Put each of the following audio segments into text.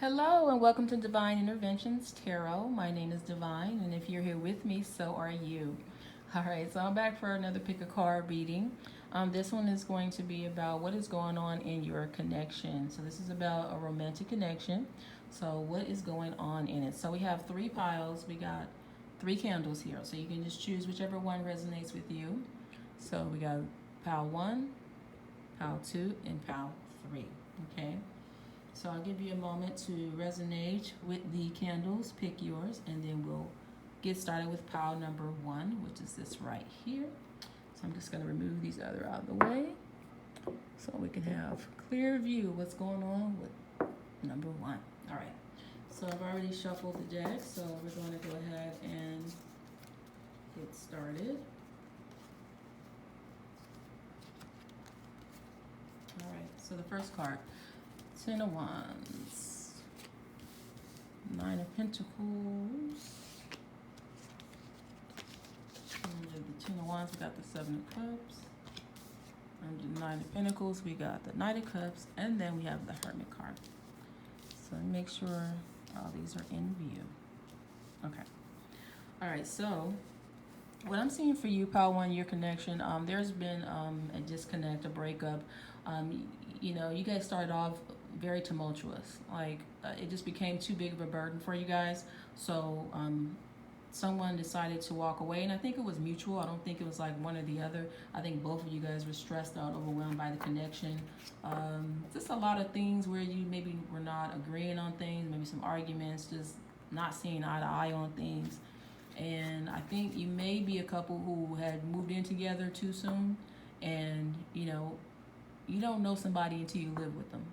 Hello and welcome to Divine Interventions Tarot. My name is Divine, and if you're here with me, so are you. All right, so I'm back for another pick a card reading. This one is going to be about what is going on in your connection. So this is about a romantic connection. So what is going on in it? So we have three piles. We got three candles here. So you can just choose whichever one resonates with you. So we got pile one, pile two, and pile three. Okay. So I'll give you a moment to resonate with the candles, pick yours, and then we'll get started with pile number one, which is this right here. So I'm just going to remove these other out of the way so we can have clear view of what's going on with number one. All right. So I've already shuffled the deck, so we're going to go ahead and get started. All right. So the first card. Ten of Wands, Nine of Pentacles, under the Ten of Wands we got the Seven of Cups, under the Nine of Pentacles we got the Knight of Cups, and then we have the Hermit card. So make sure all these are in view. Okay. All right, so what I'm seeing for you, pile one, your connection, there's been a disconnect, a breakup. You know, you guys started off very tumultuous. Like it just became too big of a burden for you guys. So someone decided to walk away, and I think it was mutual. I don't think it was like one or the other. I think both of you guys were stressed out, overwhelmed by the connection. Just a lot of things where you maybe were not agreeing on things, maybe some arguments, just not seeing eye to eye on things. And I think you may be a couple who had moved in together too soon, and you don't know somebody until you live with them.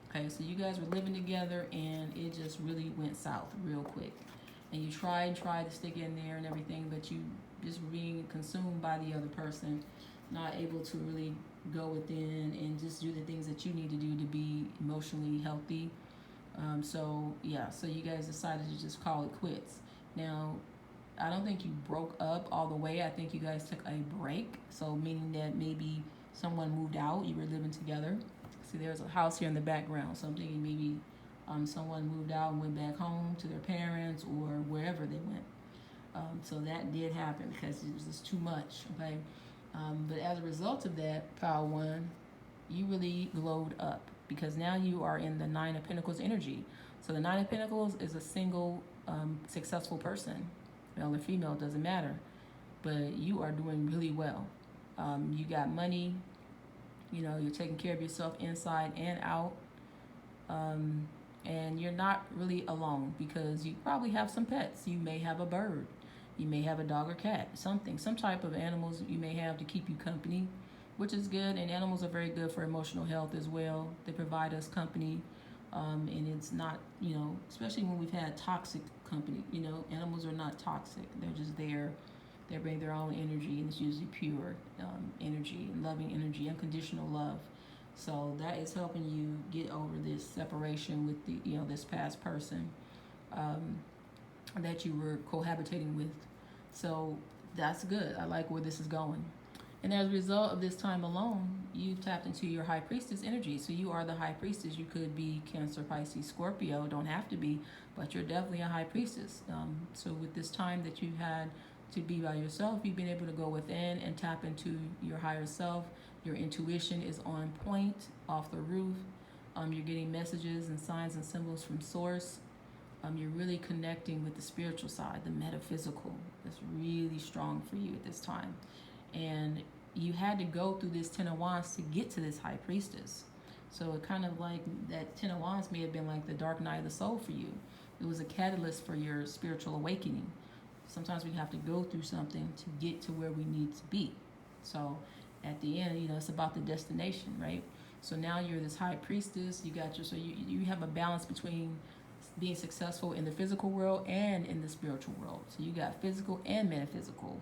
Okay, so you guys were living together and it just really went south real quick. And you tried to stick in there and everything, but you just were being consumed by the other person, not able to really go within and just do the things that you need to do to be emotionally healthy. So you guys decided to just call it quits. Now, I don't think you broke up all the way. I think you guys took a break. So meaning that maybe someone moved out, you were living together. See, there's a house here in the background. So I'm thinking maybe someone moved out and went back home to their parents or wherever they went. So that did happen because it was just too much, okay? But as a result of that, pile one, you really glowed up because now you are in the Nine of Pentacles energy. So the Nine of Pentacles is a single, successful person, male or female, doesn't matter. But you are doing really well. You got money. You're taking care of yourself inside and out. And you're not really alone because you probably have some pets. You may have a bird. You may have a dog or cat, some type of animals you may have to keep you company, which is good. And animals are very good for emotional health as well. They provide us company. And it's not, especially when we've had toxic company, animals are not toxic. They're just there. They bring their own energy, and it's usually pure energy, loving energy, unconditional love. So that is helping you get over this separation with this past person that you were cohabitating with. So that's good. I like where this is going. And as a result of this time alone, you've tapped into your high priestess energy. So you are the high priestess. You could be Cancer, Pisces, Scorpio. Don't have to be, but you're definitely a high priestess. So with this time that you've had to be by yourself, you've been able to go within and tap into your higher self. Your intuition is on point, off the roof. You're getting messages and signs and symbols from source. You're really connecting with the spiritual side, the metaphysical. That's really strong for you at this time. And you had to go through this Ten of Wands to get to this high priestess. So it kind of like that Ten of Wands may have been like the dark night of the soul for you. It was a catalyst for your spiritual awakening. Sometimes we have to go through something to get to where we need to be. So at the end, it's about the destination, right? So now you're this high priestess. You have a balance between being successful in the physical world and in the spiritual world. So you got physical and metaphysical.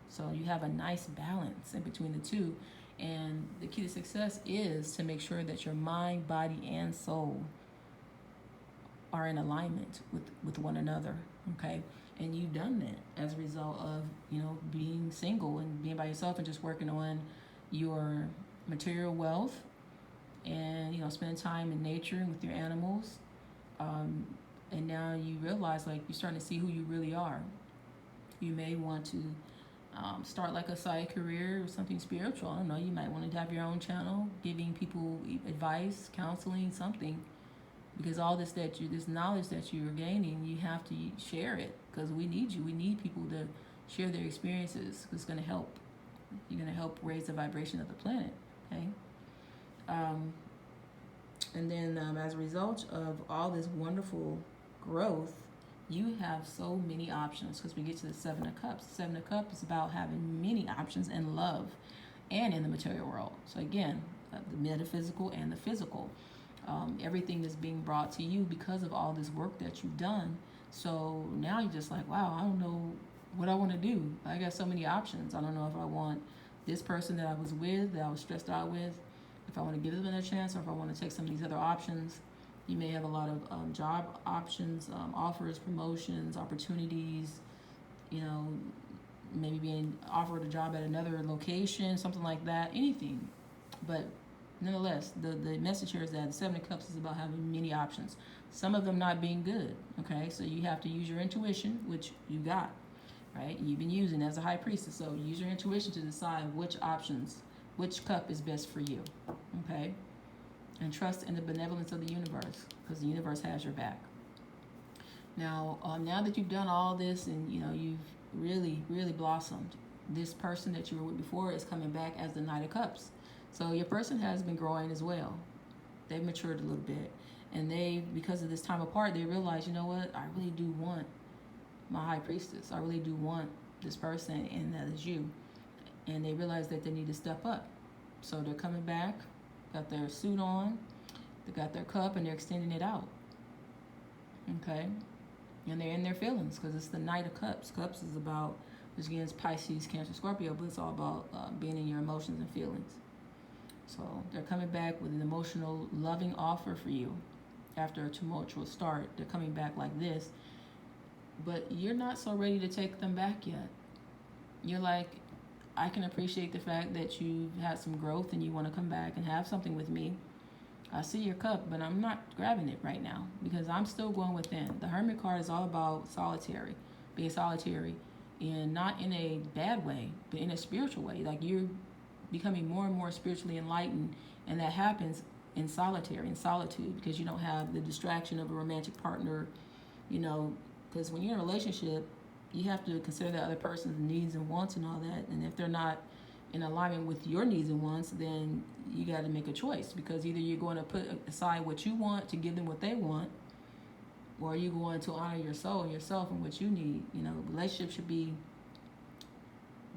So you have a nice balance in between the two. And the key to success is to make sure that your mind, body, and soul are in alignment with one another, okay? And you've done that as a result of, being single and being by yourself and just working on your material wealth and, spending time in nature and with your animals And now you realize, like, you're starting to see who you really are. You may want to start like a side career or something spiritual. I don't know. You might want to have your own channel, giving people advice, counseling, something. Because all this this knowledge that you're gaining, you have to share it. Because we need you. We need people to share their experiences. It's going to help. You're going to help raise the vibration of the planet. Okay. And then as a result of all this wonderful growth, you have so many options, because we get to the Seven of Cups. The Seven of Cups is about having many options in love and in the material world. So again, the metaphysical and the physical. Everything is being brought to you because of all this work that you've done. So now you're just like, wow, I don't know what I want to do. I got so many options. I don't know if I want this person that I was with, that I was stressed out with, if I want to give them another chance, or if I want to take some of these other options. You may have a lot of job options, offers, promotions, opportunities, maybe being offered a job at another location, something like that, anything. But nonetheless, the message here is that the Seven of Cups is about having many options. Some of them not being good, okay? So you have to use your intuition, which you got, right? You've been using as a high priestess. So use your intuition to decide which cup is best for you, okay? And trust in the benevolence of the universe, because the universe has your back. Now, now that you've done all this and, you've really, really blossomed, this person that you were with before is coming back as the Knight of Cups. So your person has been growing as well. They've matured a little bit. And because of this time apart, they realize, you know what, I really do want my high priestess. I really do want this person, and that is you. And they realize that they need to step up. So they're coming back, got their suit on, they got their cup, and they're extending it out. Okay? And they're in their feelings, because it's the Knight of Cups. Cups is about, which against Pisces, Cancer, Scorpio, but it's all about being in your emotions and feelings. So they're coming back with an emotional, loving offer for you after a tumultuous start. They're coming back like this, but you're not so ready to take them back yet. You're like, I can appreciate the fact that you've had some growth and you want to come back and have something with me. I see your cup, but I'm not grabbing it right now because I'm still going within. The Hermit card is all about being solitary, and not in a bad way, but in a spiritual way. Like, you're becoming more and more spiritually enlightened, and that happens in solitude, because you don't have the distraction of a romantic partner, because when you're in a relationship, you have to consider the other person's needs and wants and all that. And if they're not in alignment with your needs and wants, then you got to make a choice, because either you're going to put aside what you want to give them what they want, or you're going to honor your soul and yourself and what you need. Relationship should be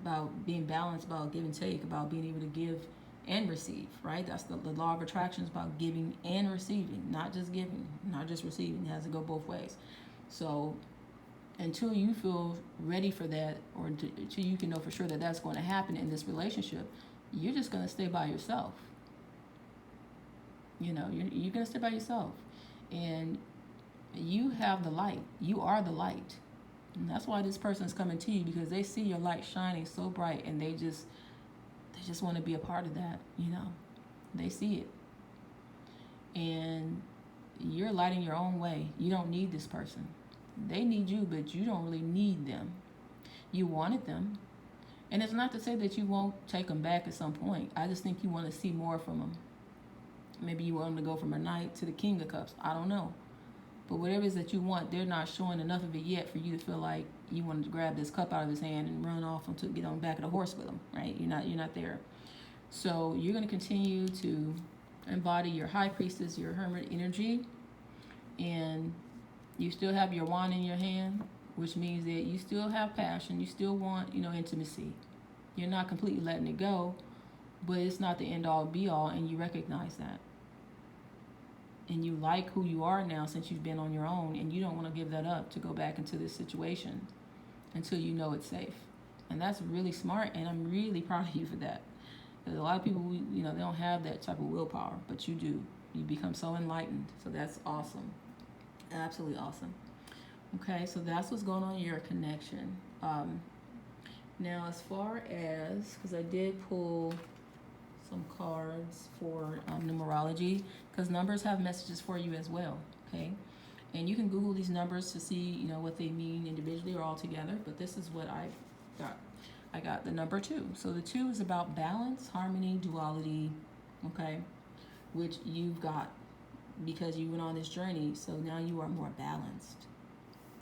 about being balanced, about give and take, about being able to give and receive, right? That's the law of attraction is about giving and receiving, not just giving, not just receiving. It has to go both ways. So until you feel ready for that, or until you can know for sure that that's going to happen in this relationship, you're just going to stay by yourself. You're going to stay by yourself. And you have the light. You are the light. And that's why this person's coming to you, because they see your light shining so bright, and they just want to be a part of that. They see it. And you're lighting your own way. You don't need this person. They need you, but you don't really need them. You wanted them. And it's not to say that you won't take them back at some point. I just think you want to see more from them. Maybe you want them to go from a Knight to the King of Cups. I don't know. But whatever it is that you want, they're not showing enough of it yet for you to feel like you want to grab this cup out of his hand and run off and to get on the back of the horse with him, right? You're not there. So you're going to continue to embody your high priestess, your hermit energy, and you still have your wand in your hand, which means that you still have passion. You still want, intimacy. You're not completely letting it go, but it's not the end all be all, and you recognize that. And you like who you are now since you've been on your own, and you don't want to give that up to go back into this situation until you know it's safe. And that's really smart, and I'm really proud of you for that. Because a lot of people, they don't have that type of willpower, but you do. You become so enlightened. So that's awesome. Absolutely awesome. Okay, so that's what's going on in your connection. Now, as far as, because I did pull some cards for numerology, because numbers have messages for you as well, okay? And you can Google these numbers to see, you know, what they mean individually or all together. But this is what I got. I got the number 2. So the 2 is about balance, harmony, duality, okay, which you've got because you went on this journey. So now you are more balanced.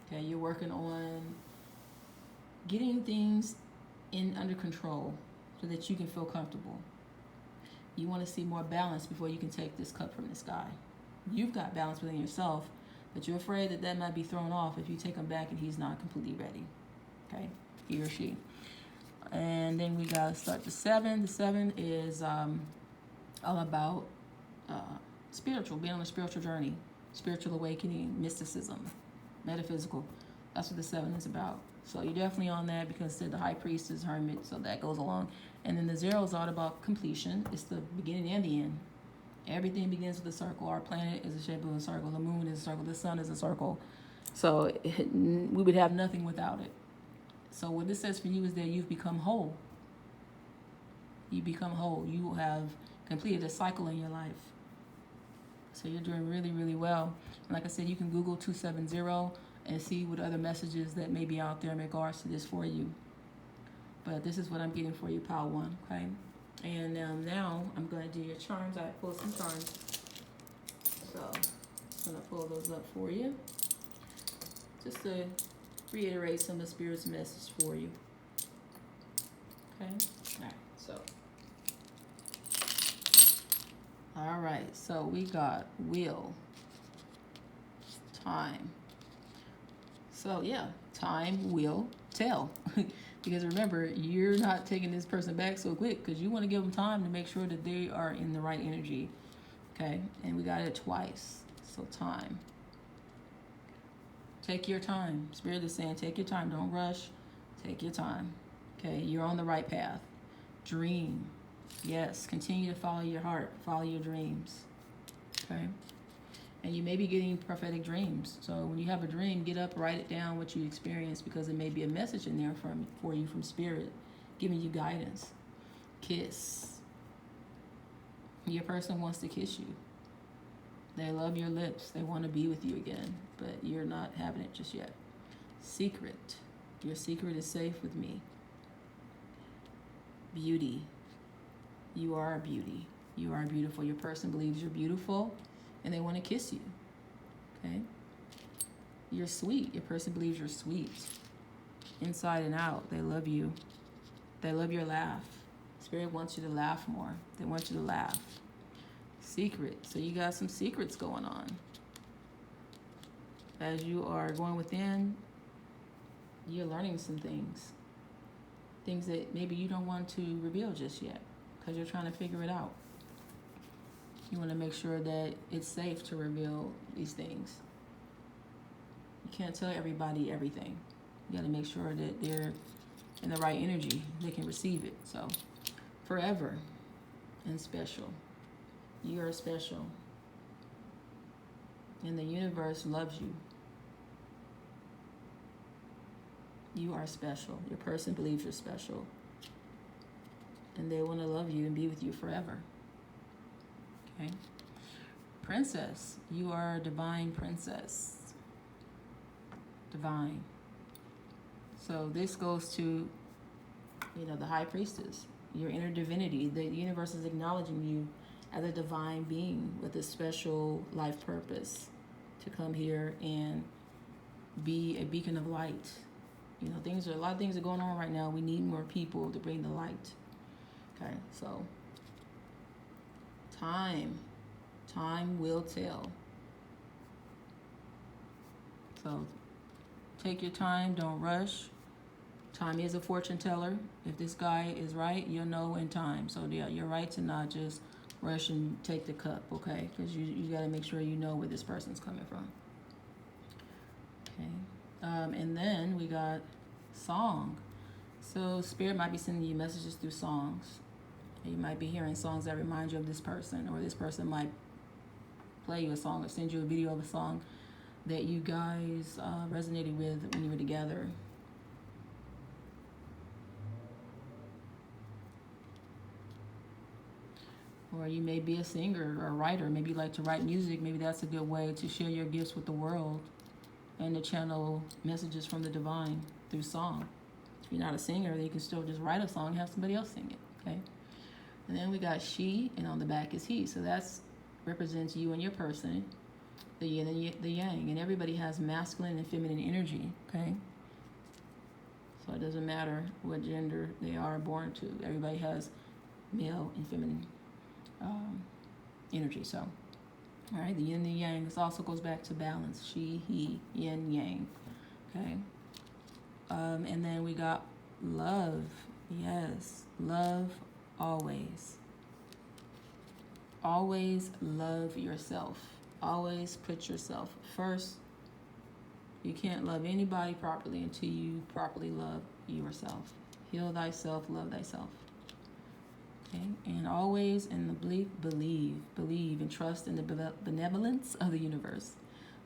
Okay, you're working on getting things under control so that you can feel comfortable. You want to see more balance before you can take this cup from the sky. You've got balance within yourself, but you're afraid that that might be thrown off if you take him back and he's not completely ready. Okay, he or she. And then we got to start the 7. The 7 is all about spiritual, being on a spiritual journey, spiritual awakening, mysticism, metaphysical. That's what the 7 is about. So you're definitely on that because the high priest is hermit, so that goes along. And then the 0 is all about completion. It's the beginning and the end. Everything begins with a circle. Our planet is the shape of a circle. The moon is a circle. The sun is a circle. So we would have nothing without it. So what this says for you is that you've become whole. You become whole. You have completed a cycle in your life. So you're doing really, really well. And like I said, you can Google 270 and see what other messages that may be out there in regards to this for you. But this is what I'm getting for you, Pile 1, okay? And now I'm going to do your charms. I pulled some charms. So I'm going to pull those up for you. Just to reiterate some of the Spirit's message for you. Okay? All right, so we got will, time. So yeah, time will tell. Because remember, you're not taking this person back so quick because you want to give them time to make sure that they are in the right energy. Okay, and we got it twice. So time. Take your time. Spirit is saying, take your time. Don't rush. Take your time. Okay, you're on the right path. Dream. Yes, continue to follow your heart. Follow your dreams. Okay. And you may be getting prophetic dreams. So when you have a dream, get up, write it down what you experienced because it may be a message in there for you from Spirit, giving you guidance. Kiss. Your person wants to kiss you. They love your lips. They want to be with you again, but you're not having it just yet. Secret. Your secret is safe with me. Beauty. You are a beauty. You are beautiful. Your person believes you're beautiful and they want to kiss you. Okay? You're sweet. Your person believes you're sweet. Inside and out. They love you. They love your laugh. Spirit wants you to laugh more. They want you to laugh. Secret. So you got some secrets going on. As you are going within, you're learning some things. Things that maybe you don't want to reveal just yet because you're trying to figure it out. You want to make sure that it's safe to reveal these things. You can't tell everybody everything. You got to make sure that they're in the right energy. They can receive it. So, forever and special. You are special. And the universe loves you. You are special. Your person believes you're special. And they want to love you and be with you forever. Okay? Princess. You are a divine princess. Divine. So this goes to, the high priestess. Your inner divinity. The universe is acknowledging you as a divine being with a special life purpose to come here and be a beacon of light. A lot of things are going on right now. We need more people to bring the light. Okay, so time will tell. So take your time, don't rush. Time is a fortune teller. If this guy is right, you'll know in time. So yeah, you're right to not just rush and take the cup, okay? Because you got to make sure you know where this person's coming from. Okay. And then we got song. So Spirit might be sending you messages through songs. You might be hearing songs that remind you of this person, or this person might play you a song or send you a video of a song that you guys resonated with when you were together. Or you may be a singer or a writer. Maybe you like to write music. Maybe that's a good way to share your gifts with the world and to channel messages from the divine through song. If you're not a singer, then you can still just write a song and have somebody else sing it, okay? And then we got she, and on the back is he. So that's represents you and your person, the yin and the yang. And everybody has masculine and feminine energy, okay? So it doesn't matter what gender they are born to. Everybody has male and feminine energy. So, all right, the yin and the yang. This also goes back to balance. She, he, yin, yang, okay? And then we got love. Yes, love always. Always love yourself. Always put yourself first. You can't love anybody properly until you properly love yourself. Heal thyself, love thyself. Okay, and always in the believe and trust in the benevolence of the universe.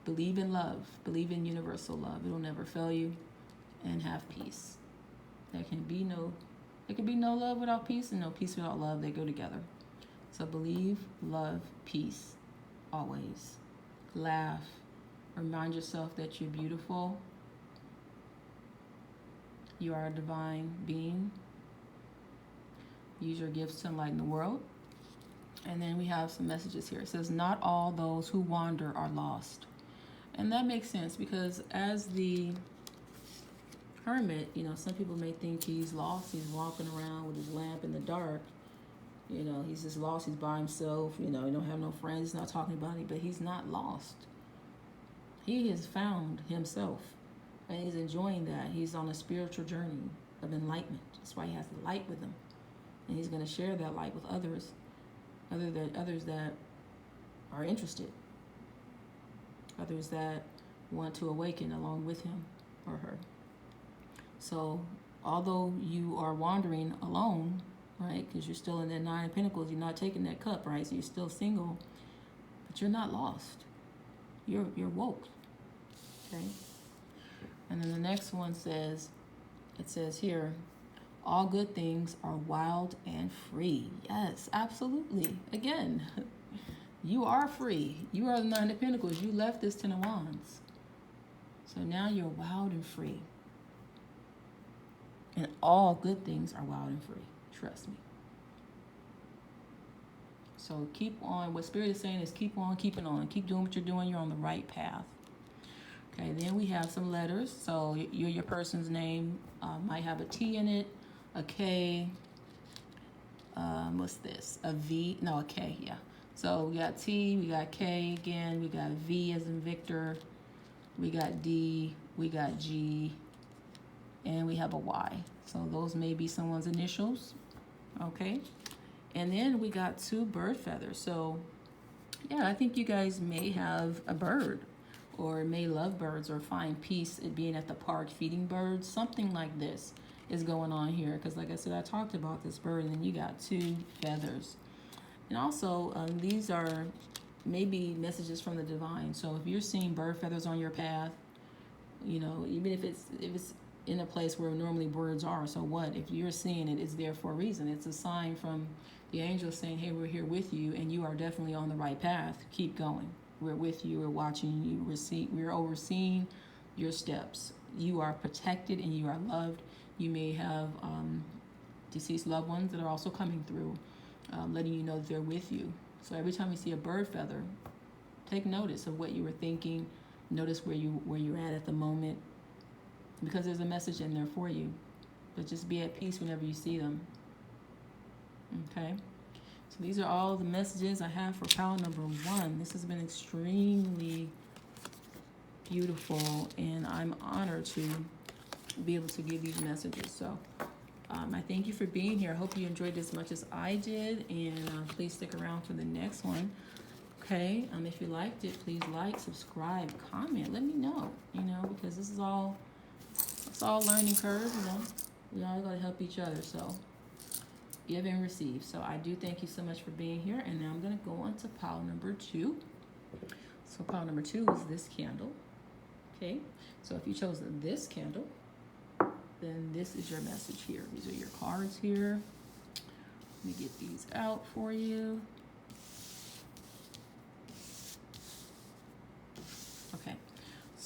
Believe in love. Believe in universal love. It'll never fail you. And have peace. There can be no love without peace, and no peace without love. They go together. So believe, love, peace, always. Laugh. Remind yourself that you're beautiful. You are a divine being. Use your gifts to enlighten the world. And then we have some messages here. It says, not all those who wander are lost. And that makes sense, because as the hermit, some people may think he's lost. He's walking around with his lamp in the dark. He's just lost. He's by himself. He don't have no friends. He's not talking about it, but he's not lost. He has found himself, and he's enjoying that. He's on a spiritual journey of enlightenment. That's why he has the light with him, and he's going to share that light with others that are interested, others that want to awaken along with him or her. So although you are wandering alone, right, because you're still in that Nine of Pentacles, you're not taking that cup, right, so you're still single, but you're not lost. You're woke, okay? And then the next one says, it says here, all good things are wild and free. Yes, absolutely. Again, you are free. You are the Nine of Pentacles. You left this Ten of Wands. So now you're wild and free. And all good things are wild and free. Trust me. So keep on. What Spirit is saying is keep on keeping on. Keep doing what you're doing. You're on the right path. Okay, then we have some letters. So your person's name might have a T in it, a K. What's this? A V? No, a K, yeah. So we got T, we got K again, we got V as in Victor, we got D, we got G, and we have a Y. So those may be someone's initials, okay? And then we got 2 bird feathers. So yeah, I think you guys may have a bird, or may love birds, or find peace in being at the park feeding birds. Something like this is going on here, because like I said, I talked about this bird, and then you got 2 feathers. And also, these are maybe messages from the divine. So if you're seeing bird feathers on your path, even if it's in a place where normally birds are, so what? If you're seeing it, it's there for a reason. It's a sign from the angels saying, hey, we're here with you, and you are definitely on the right path. Keep going. We're with you. We're watching you. We're overseeing your steps. You are protected and you are loved. You may have deceased loved ones that are also coming through, letting you know that they're with you. So every time you see a bird feather, take notice of what you were thinking. Notice where you're at the moment, because there's a message in there for you. But just be at peace whenever you see them. Okay? So these are all the messages I have for pile number 1. This has been extremely beautiful, and I'm honored to be able to give these messages. So I thank you for being here. I hope you enjoyed as much as I did, and please stick around for the next one. Okay, if you liked it, please like, subscribe, comment. Let me know, because this is all, it's all learning curve, We all got to help each other, so give and receive. So I do thank you so much for being here, and now I'm going to go on to pile number 2. So pile number 2 is this candle. Okay, so if you chose this candle, then this is your message here. These are your cards here. Let me get these out for you.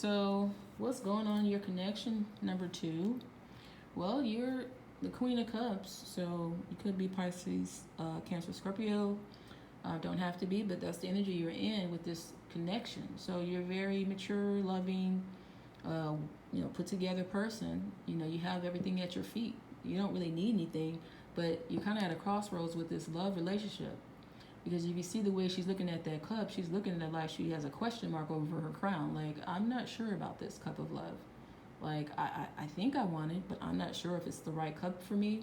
So what's going on in your connection? Number 2. Well, you're the Queen of Cups, so you could be Pisces, Cancer, Scorpio. Don't have to be, but that's the energy you're in with this connection. So you're very mature, loving, put together person. You have everything at your feet. You don't really need anything, but you're kind of at a crossroads with this love relationship. Because if you see the way she's looking at that cup, she's looking at it like she has a question mark over her crown. Like, I'm not sure about this cup of love. Like, I think I want it, but I'm not sure if it's the right cup for me.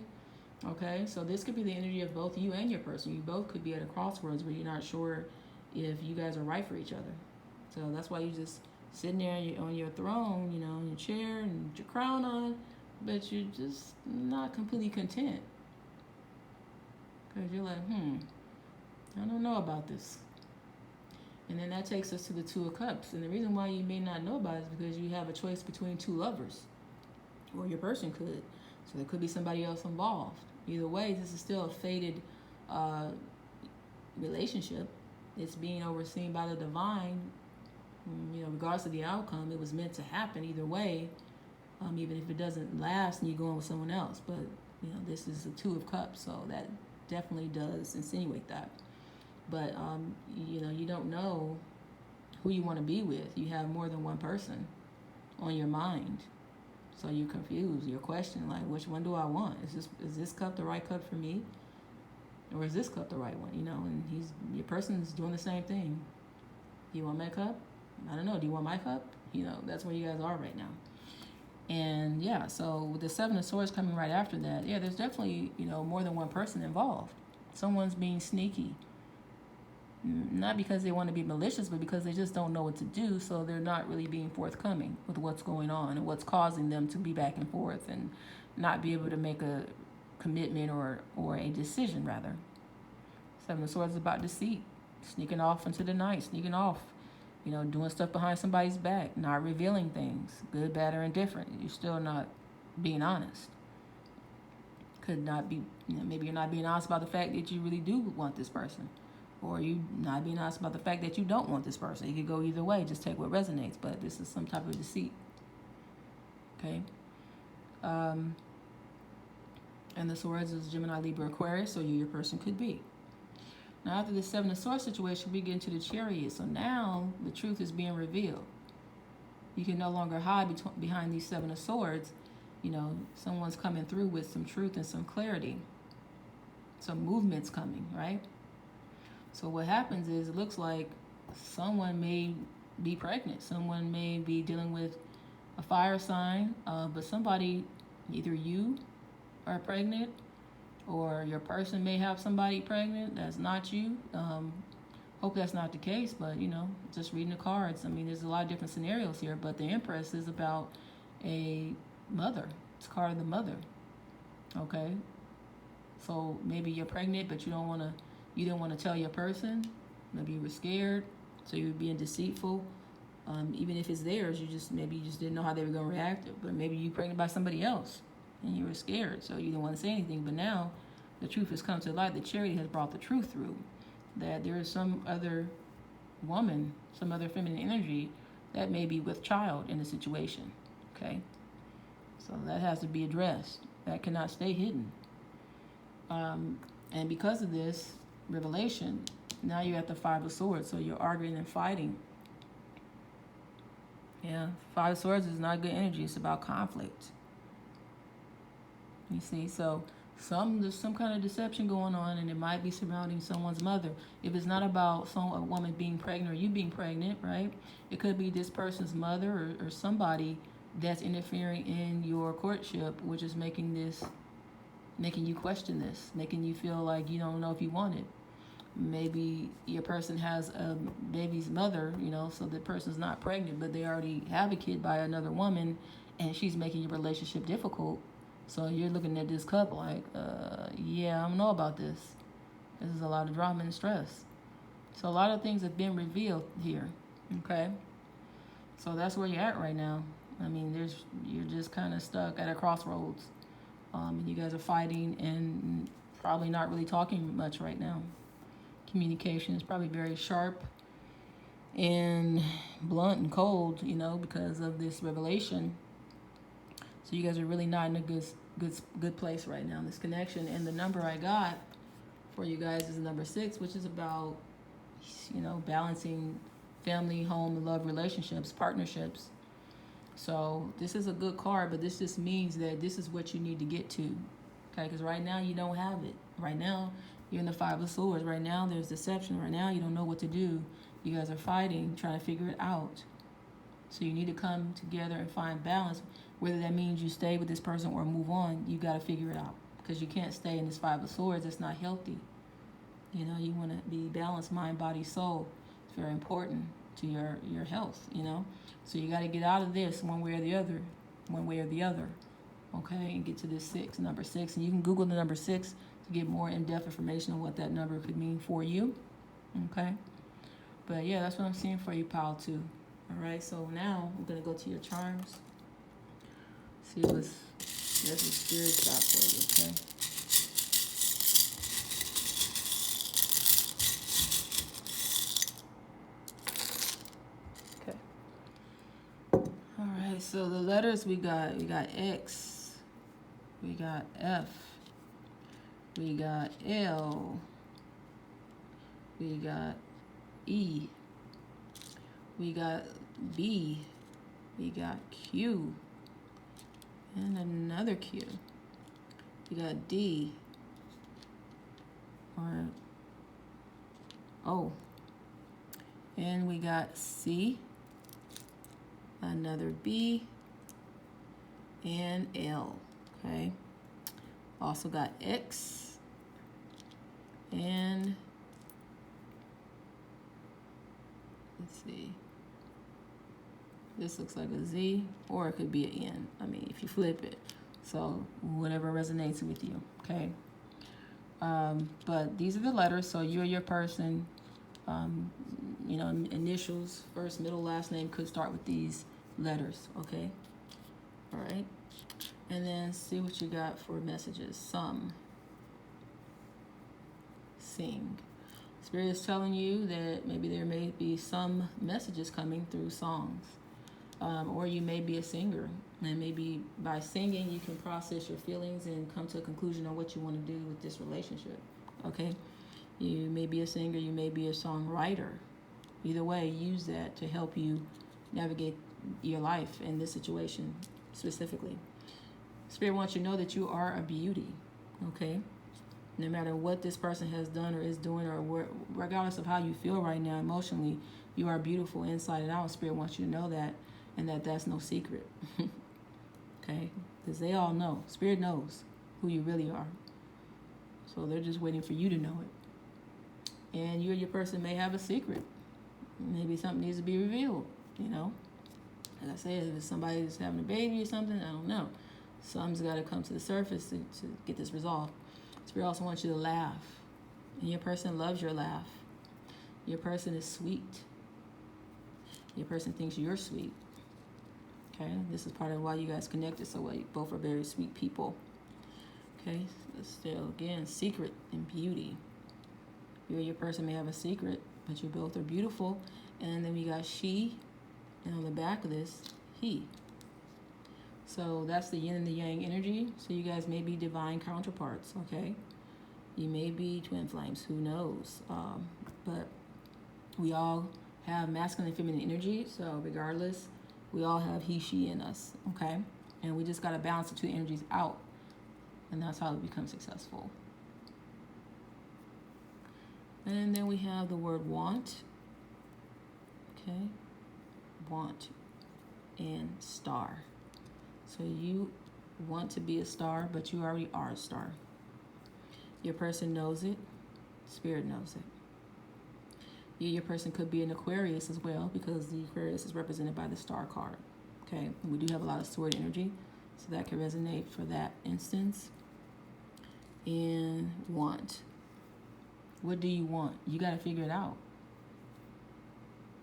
Okay, so this could be the energy of both you and your person. You both could be at a crossroads where you're not sure if you guys are right for each other. So that's why you just sitting there on your throne, in your chair and your crown on, but you're just not completely content. Because you're like, I don't know about this. And then that takes us to the Two of Cups. And the reason why you may not know about it is because you have a choice between two lovers. Or your person could. So there could be somebody else involved. Either way, this is still a fated relationship. It's being overseen by the divine. Regardless of the outcome, it was meant to happen either way. Even if it doesn't last and you go on with someone else. But, this is the Two of Cups. So that definitely does insinuate that. But, you don't know who you want to be with. You have more than one person on your mind. So you're confused. You're questioning, like, which one do I want? Is this cup the right cup for me? Or is this cup the right one? And your person's doing the same thing. Do you want my cup? I don't know. Do you want my cup? That's where you guys are right now. And, yeah, so with the Seven of Swords coming right after that, yeah, there's definitely, more than one person involved. Someone's being sneaky. Not because they want to be malicious, but because they just don't know what to do, so they're not really being forthcoming with what's going on and what's causing them to be back and forth and not be able to make a commitment or a decision, rather. Seven of Swords is about deceit, sneaking off into the night, sneaking off, doing stuff behind somebody's back, not revealing things, good, bad, or indifferent. You're still not being honest. Could not be, maybe you're not being honest about the fact that you really do want this person. Or you not being honest about the fact that you don't want this person. It could go either way. Just take what resonates. But this is some type of deceit. Okay? And the Swords is Gemini, Libra, Aquarius. So your person could be. Now, after the Seven of Swords situation, we get into the Chariot. So now the truth is being revealed. You can no longer hide behind these Seven of Swords. Someone's coming through with some truth and some clarity. Some movement's coming, right? So what happens is it looks like someone may be pregnant. Someone may be dealing with a fire sign, but somebody, either you are pregnant or your person may have somebody pregnant that's not you. Hope that's not the case, but, just reading the cards. I mean, there's a lot of different scenarios here, but the Empress is about a mother. It's card of the mother, okay? So maybe you're pregnant, but you didn't want to tell your person. Maybe you were scared, so you were being deceitful. Even if it's theirs, you just didn't know how they were going to react. But maybe you pregnant by somebody else, and you were scared, so you didn't want to say anything. But now, the truth has come to light. The Chariot has brought the truth through, that there is some other woman, some other feminine energy that may be with child in the situation. Okay, so that has to be addressed. That cannot stay hidden. And because of this revelation, now you're at the Five of Swords, so you're arguing and fighting. Yeah, Five of Swords is not good energy. It's about conflict. You see, so there's some kind of deception going on, and it might be surrounding someone's mother. If it's not about a woman being pregnant or you being pregnant, right? It could be this person's mother or somebody that's interfering in your courtship, which is making you question this, making you feel like you don't know if you want it. Maybe your person has a baby's mother, so the person's not pregnant, but they already have a kid by another woman, and she's making your relationship difficult. So you're looking at this cup like, yeah, I don't know about this. This is a lot of drama and stress. So a lot of things have been revealed here, okay? So that's where you're at right now. I mean, you're just kind of stuck at a crossroads. And you guys are fighting and probably not really talking much right now. Communication is probably very sharp, and blunt and cold, because of this revelation. So you guys are really not in a good place right now in this connection. And the number I got for you guys is number 6, which is about, balancing family, home, and love relationships, partnerships. So this is a good card, but this just means that this is what you need to get to. Okay, because right now you don't have it. Right now you're in the 5 of Swords. Right now there's deception. Right now you don't know what to do. You guys are fighting, trying to figure it out. So you need to come together and find balance. Whether that means you stay with this person or move on, you got to figure it out. Because you can't stay in this 5 of Swords. It's not healthy. You want to be balanced, mind, body, soul. It's very important to your health, So you got to get out of this one way or the other. Okay, and get to this number 6. And you can Google the number 6 to get more in-depth information on what that number could mean for you. Okay. But yeah, that's what I'm seeing for you, pile 2. All right, so now I'm going to go to your charms. See what's Spirit got for you, okay? So the letters we got X, we got F, we got L, we got E, we got B, we got Q, and another Q. We got D, or O, and we got C, another B, and L. Okay. Also got X, and let's see. This looks like a Z, or it could be an N. I mean, if you flip it. So whatever resonates with you. Okay. But these are the letters. So you or your person, initials, first, middle, last name could start with these letters, okay? All right. And then see what you got for messages. Some. Sing. Spirit is telling you that maybe there may be some messages coming through songs. Or you may be a singer. And maybe by singing, you can process your feelings and come to a conclusion on what you want to do with this relationship, okay? You may be a singer, you may be a songwriter. Either way, use that to help you navigate your life in this situation specifically. Spirit wants you to know that you are a beauty, okay? No matter what this person has done or is doing, or regardless of how you feel right now emotionally, you are beautiful inside and out. Spirit wants you to know that, and that's no secret, okay? Because they all know. Spirit knows who you really are. So they're just waiting for you to know it. And you or your person may have a secret. Maybe something needs to be revealed, Like I said, if somebody's having a baby or something, I don't know. Something's got to come to the surface to get this resolved. Spirit also wants you to laugh. And your person loves your laugh. Your person is sweet. Your person thinks you're sweet. Okay? This is part of why you guys connected so well. You both are very sweet people. Okay? So still, again, secret and beauty. You or your person may have a secret, but you both are beautiful. And then we got she, and on the back of this, he. So that's the yin and the yang energy. So you guys may be divine counterparts, okay? You may be twin flames, who knows? But we all have masculine and feminine energy, so regardless, we all have he, she in us, okay? And we just got to balance the two energies out, and that's how we become successful. And then we have the word want, okay? Want and star. So you want to be a star, but you already are a star. Your person knows it. Spirit knows it. Your person could be an Aquarius as well, because the Aquarius is represented by the star card. Okay, and we do have a lot of sword energy, so that can resonate for that instance. And want. What do you want? You got to figure it out.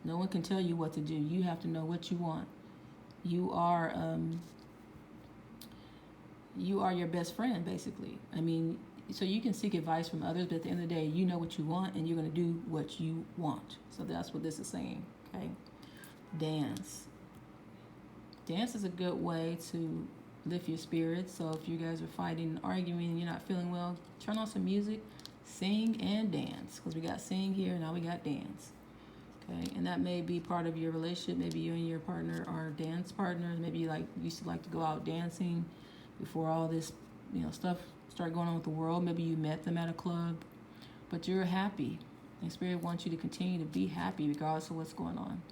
No one can tell you what to do. You have to know what you want. You are your best friend, basically. I mean, so you can seek advice from others, but at the end of the day, you know what you want, and you're going to do what you want. So that's what this is saying, okay? Dance. Dance is a good way to lift your spirits. So if you guys are fighting and arguing and you're not feeling well, turn on some music, sing and dance. Because we got sing here, now we got dance. Okay, and that may be part of your relationship. Maybe you and your partner are dance partners. Maybe you used to like to go out dancing before all this, stuff started going on with the world. Maybe you met them at a club, but you're happy. And Spirit wants you to continue to be happy regardless of what's going on.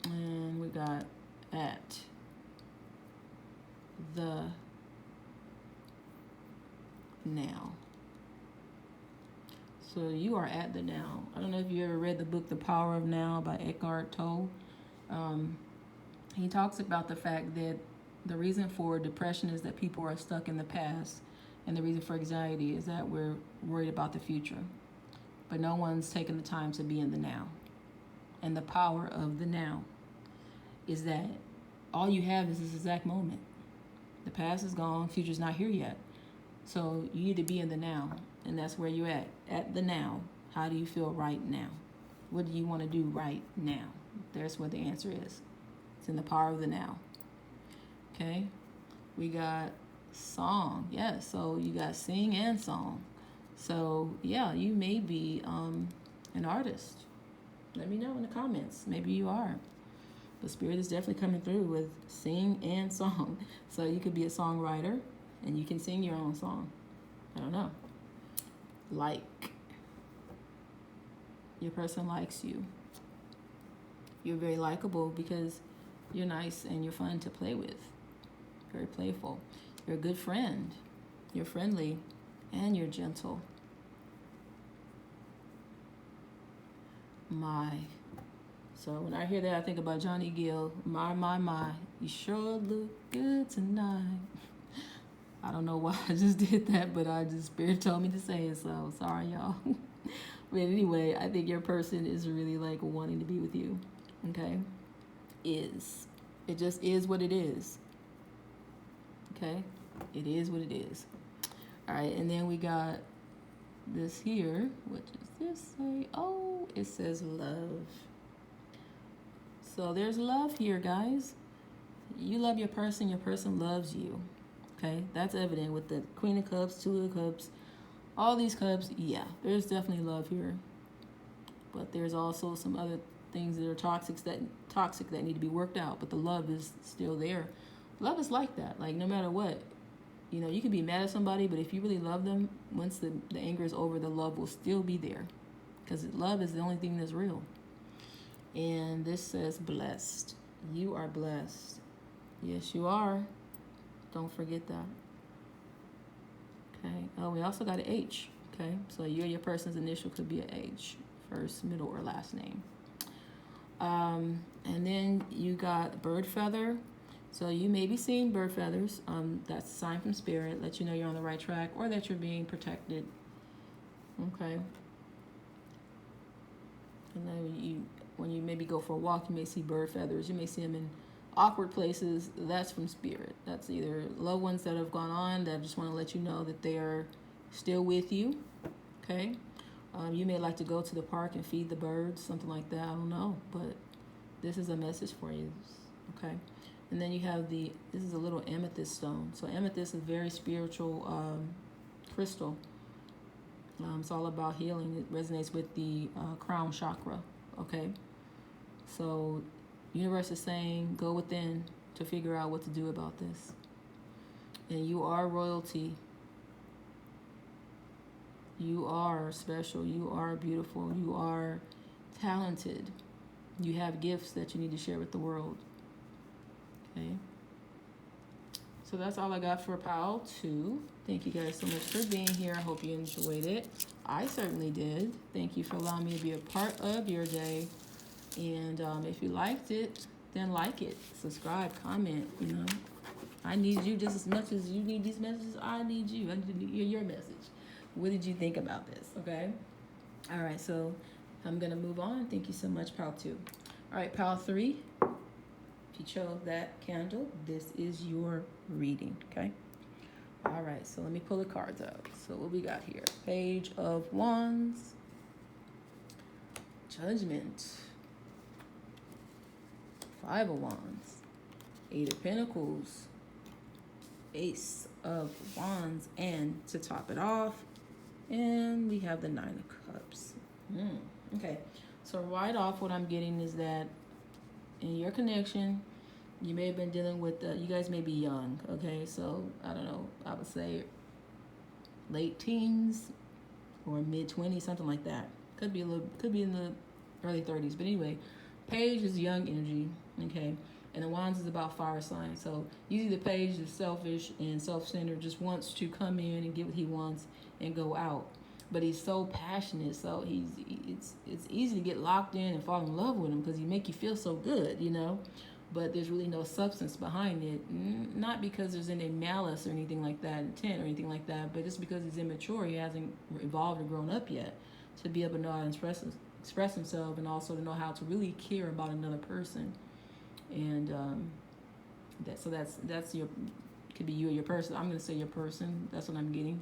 And we got at the now. So you are at the now. I don't know if you ever read the book The Power of Now by Eckhart Tolle. He talks about the fact that the reason for depression is that people are stuck in the past, and the reason for anxiety is that we're worried about the future. But no one's taken the time to be in the now. And the power of the now is that all you have is this exact moment. The past is gone, future's not here yet. So you need to be in the now, and that's where you're at the now. How do you feel right now? What do you want to do right now? There's what the answer is. It's in the power of the now. Okay, we got song. Yeah, so you got sing and song. So yeah, you may be an artist. Let me know in the comments. Maybe you are. But Spirit is definitely coming through with sing and song. So you could be a songwriter and you can sing your own song. I don't know. Like. Your person likes you. You're very likable because you're nice and you're fun to play with. Very playful. You're a good friend. You're friendly and you're gentle. My. So when I hear that, I think about Johnny Gill. My, you sure look good tonight. I don't know why I just did that, but Spirit told me to say it, so sorry, y'all. But anyway, I think your person is really like wanting to be with you, okay? It just is what it is, okay? It is what it is. All right, and then we got this here. What does this say? Oh, it says love. So there's love here, guys. You love your person loves you. Okay, that's evident with the Queen of Cups, Two of Cups, all these cups. Yeah, there's definitely love here. But there's also some other things that are toxic that need to be worked out. But the love is still there. Love is like that. Like no matter what, you can be mad at somebody, but if you really love them, once the anger is over, the love will still be there. Because love is the only thing that's real. And this says blessed. You are blessed. Yes, you are. Don't forget that. Okay. Oh, we also got an H. Okay. So you and your person's initial could be an H. First, middle, or last name. And then you got bird feather. So you may be seeing bird feathers. That's a sign from Spirit. Let you know you're on the right track or that you're being protected. Okay. And then when you maybe go for a walk, you may see bird feathers. You may see them in awkward places. That's from Spirit. That's either loved ones that have gone on that just want to let you know that they are still with you. Okay. You may like to go to the park and feed the birds, something like that. I don't know, but this is a message for you. Okay. And then you have this is a little amethyst stone. So amethyst is a very spiritual crystal. It's all about healing. It resonates with the crown chakra. Okay. So universe is saying, go within to figure out what to do about this. And you are royalty. You are special. You are beautiful. You are talented. You have gifts that you need to share with the world. Okay. So that's all I got for Pile 2. Thank you guys so much for being here. I hope you enjoyed it. I certainly did. Thank you for allowing me to be a part of your day. And if you liked it, then like it, subscribe, comment. I need you just as much as you need these messages. I need you. I need to hear your message. What did you think about this? Okay. All right. So I'm gonna move on. Thank you so much, Pile 2. All right, Pile 3. If you chose that candle, this is your reading. Okay. All right, so let me pull the cards out. So what we got here? Page of Wands, Judgment, Five of Wands, Eight of Pentacles, Ace of Wands, and to top it off, and we have the Nine of Cups. Okay, so right off what I'm getting is that in your connection, you may have been dealing with, you guys may be young, okay? So, I don't know, I would say late teens or mid-20s, something like that. Could be in the early 30s. But anyway, Page is young energy, okay? And the Wands is about fire signs. So usually the Page is selfish and self-centered, just wants to come in and get what he wants and go out. But he's so passionate, so it's easy to get locked in and fall in love with him because he make you feel so good, you know? But there's really no substance behind it. Not because there's any malice or anything like that, intent or anything like that, but just because he's immature, he hasn't evolved or grown up yet to be able to know how to express himself and also to know how to really care about another person. And that's your, could be you or your person. I'm going to say your person. That's what I'm getting.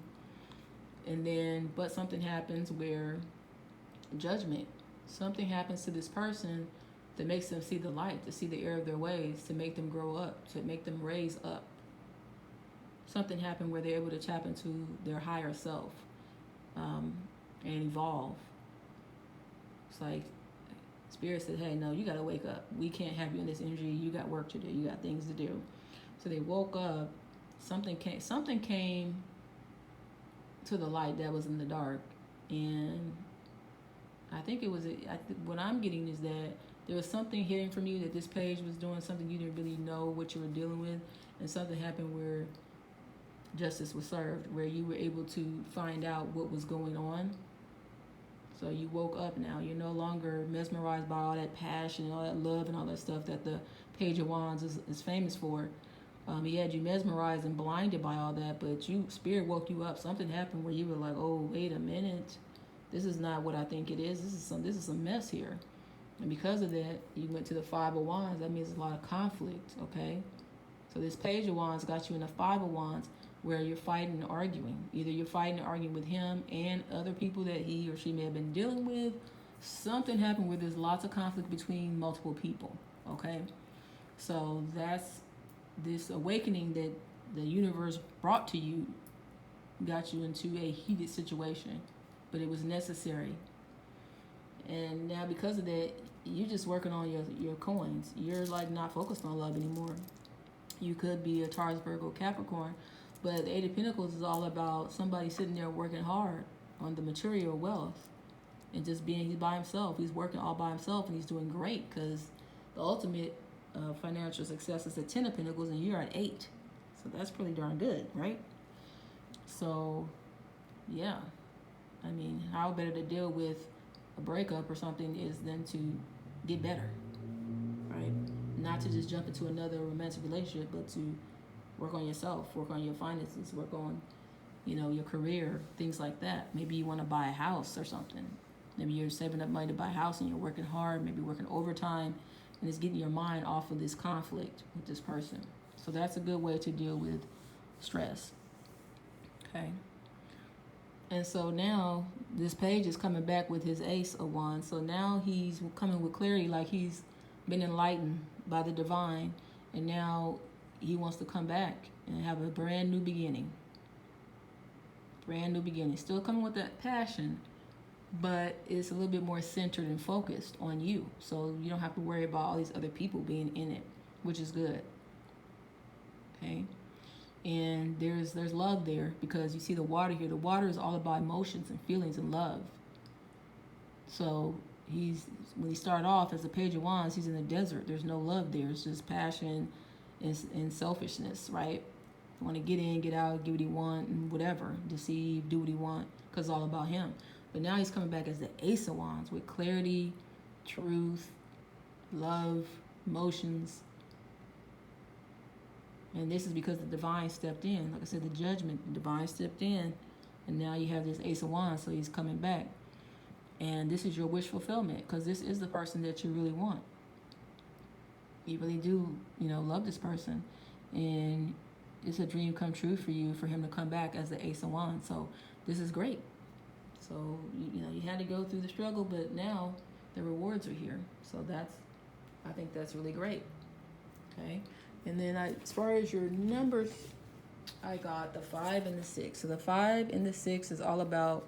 And then, but something happens where judgment, something happens to this person that makes them see the light, to see the error of their ways, to make them grow up, to make them raise up. Something happened where they're able to tap into their higher self and evolve. It's like Spirit said, hey, no, you got to wake up. We can't have you in this energy. You got work to do. You got things to do. So they woke up. Something came to the light that was in the dark. And I think it was, what I'm getting is that there was something hidden from you, that this Page was doing something you didn't really know what you were dealing with, and something happened where justice was served, where you were able to find out what was going on. So you woke up now. You're no longer mesmerized by all that passion and all that love and all that stuff that the Page of Wands is famous for. He had you mesmerized and blinded by all that, but Spirit woke you up. Something happened where you were like, oh, wait a minute. This is not what I think it is. This is some mess here. And because of that, you went to the Five of Wands. That means a lot of conflict, okay? So this Page of Wands got you in the Five of Wands where you're fighting and arguing. Either you're fighting and arguing with him and other people that he or she may have been dealing with. Something happened where there's lots of conflict between multiple people, okay? So that's this awakening that the universe brought to you, got you into a heated situation, but it was necessary. And now because of that, you're just working on your coins. You're like not focused on love anymore. You could be a Taurus, Virgo, Capricorn, but the Eight of Pentacles is all about somebody sitting there working hard on the material wealth and just he's by himself. He's working all by himself and he's doing great because the ultimate financial success is the Ten of Pentacles and you're at 8. So that's pretty darn good, right? So, yeah. I mean, how better to deal with a breakup or something is than to get better, right? Not to just jump into another romantic relationship, but to work on yourself, work on your finances, work on, your career, things like that. Maybe you want to buy a house or something. Maybe you're saving up money to buy a house and you're working hard, maybe working overtime, and it's getting your mind off of this conflict with this person. So that's a good way to deal with stress, okay? And so now this Page is coming back with his Ace of Wands. So now he's coming with clarity, like he's been enlightened by the divine. And now he wants to come back and have a brand new beginning. Brand new beginning. Still coming with that passion, but it's a little bit more centered and focused on you. So you don't have to worry about all these other people being in it, which is good. Okay? And there's love there because you see the water here. The water is all about emotions and feelings and love. So when he started off as a Page of Wands, he's in the desert. There's no love there. It's just passion and selfishness, right? You want to get in, get out, get what he want, and whatever. Deceive, do what he want, because it's all about him. But now he's coming back as the Ace of Wands with clarity, truth, love, emotions. And this is because the divine stepped in. Like I said, the judgment, the divine stepped in. And now you have this Ace of Wands, so he's coming back. And this is your wish fulfillment, because this is the person that you really want. You really do, love this person. And it's a dream come true for you for him to come back as the Ace of Wands. So this is great. So, you know, you had to go through the struggle, but now the rewards are here. So I think that's really great. Okay. And then as far as your numbers, I got the 5 and the 6. So the 5 and the 6 is all about